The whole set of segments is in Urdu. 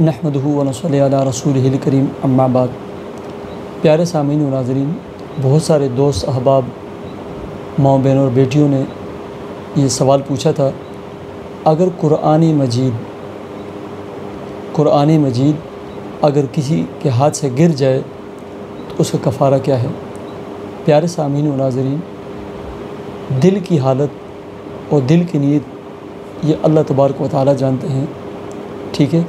نحمدہ و نصلی علی رسولہ الکریم اما بعد۔ پیارے سامعین و ناظرین، بہت سارے دوست احباب، ماؤں بہنوں اور بیٹیوں نے یہ سوال پوچھا تھا، اگر قرآن مجید اگر کسی کے ہاتھ سے گر جائے تو اس کا کفارہ کیا ہے؟ پیارے سامعین و ناظرین، دل کی حالت اور دل کی نیت یہ اللہ تبارک و تعالی جانتے ہیں، ٹھیک ہے؟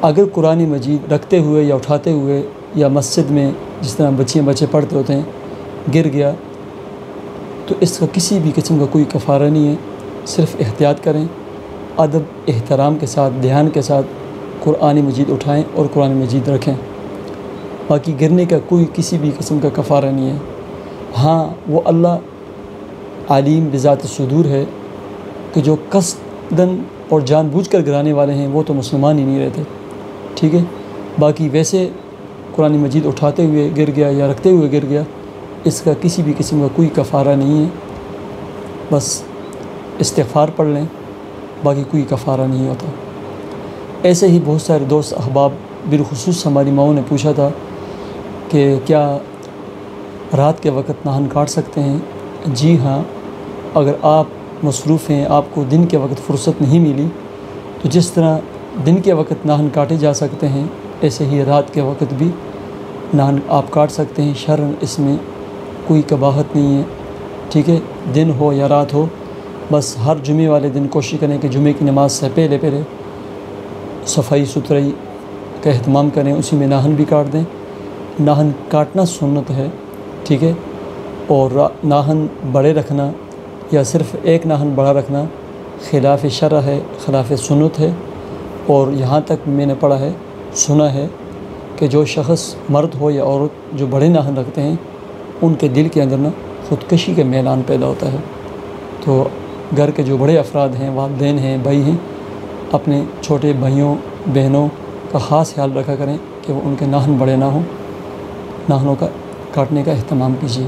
اگر قرآن مجید رکھتے ہوئے یا اٹھاتے ہوئے یا مسجد میں جس طرح بچے پڑھتے ہوتے ہیں گر گیا تو اس کا کسی بھی قسم کا کوئی کفارہ نہیں ہے۔ صرف احتیاط کریں، ادب احترام کے ساتھ، دھیان کے ساتھ قرآن مجید اٹھائیں اور قرآن مجید رکھیں۔ باقی گرنے کا کوئی کسی بھی قسم کا کفارہ نہیں ہے۔ ہاں، وہ اللہ علیم بذات الصدور ہے کہ جو قصداً اور جان بوجھ کر گرانے والے ہیں وہ تو مسلمان ہی نہیں رہتے، ٹھیک ہے؟ باقی ویسے قرآن مجید اٹھاتے ہوئے گر گیا یا رکھتے ہوئے گر گیا، اس کا کسی بھی قسم کا کوئی کفارہ نہیں ہے۔ بس استغفار پڑھ لیں، باقی کوئی کفارہ نہیں ہوتا۔ ایسے ہی بہت سارے دوست احباب، بالخصوص ہماری ماؤں نے پوچھا تھا کہ کیا رات کے وقت ناخن کاٹ سکتے ہیں؟ جی ہاں، اگر آپ مصروف ہیں، آپ کو دن کے وقت فرصت نہیں ملی تو جس طرح دن کے وقت ناخن کاٹے جا سکتے ہیں ایسے ہی رات کے وقت بھی ناخن آپ کاٹ سکتے ہیں۔ شرعاً اس میں کوئی قباحت نہیں ہے، ٹھیک ہے؟ دن ہو یا رات ہو، بس ہر جمعے والے دن کوشش کریں کہ جمعے کی نماز سے پہلے صفائی ستھرائی کا اہتمام کریں، اسی میں ناخن بھی کاٹ دیں۔ ناخن کاٹنا سنت ہے، ٹھیک ہے؟ اور ناخن بڑے رکھنا یا صرف ایک ناخن بڑا رکھنا خلاف شرع ہے، خلاف سنت ہے۔ اور یہاں تک میں نے پڑھا ہے، سنا ہے کہ جو شخص مرد ہو یا عورت جو بڑے ناخن رکھتے ہیں ان کے دل کے اندر خودکشی کا میلان پیدا ہوتا ہے۔ تو گھر کے جو بڑے افراد ہیں، والدین ہیں، بھائی ہیں، اپنے چھوٹے بھائیوں بہنوں کا خاص خیال رکھا کریں کہ وہ ان کے ناخن بڑے نہ ہوں۔ ناخنوں کا کاٹنے کا اہتمام کیجیے۔